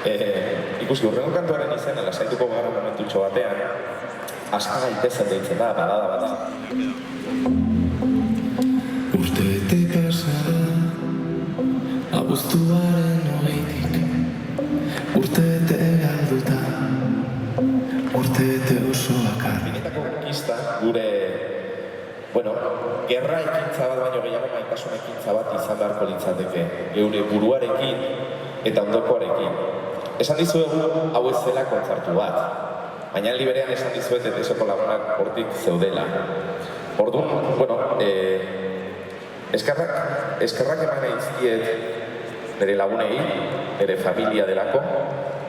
Ikusi, urrengo kantuaren izena, lasaituko gara momentutxo batean, aska gaitezen deitzen da, balada bat. Urtebete pasa da, abuztuaren hogeitik, urtebete galduta, urtebete oso akar. Benetako konkista, gure, gerra ekintza bat baino gehiago maitasun ekintza bat izan beharko litzateke, geure buruarekin eta ondokoarekin. Esan dizuegu hau ez zela kontzertu bat, baina liberean esan dizuet eteseko lagunak hortik zeudela. Orduan, eskerrak eman egizkiet nire lagunei, nire familia delako,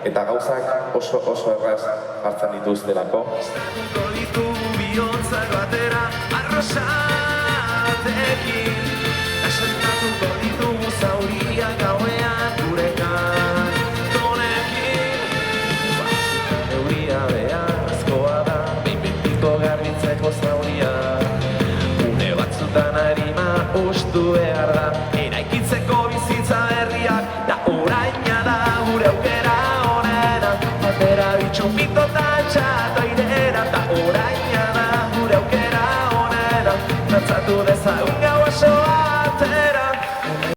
eta gauzak oso erraz hartzen dituztelako. Estatuko ditugu bihontzak batera, arrosatekin. Esentatuko ditugu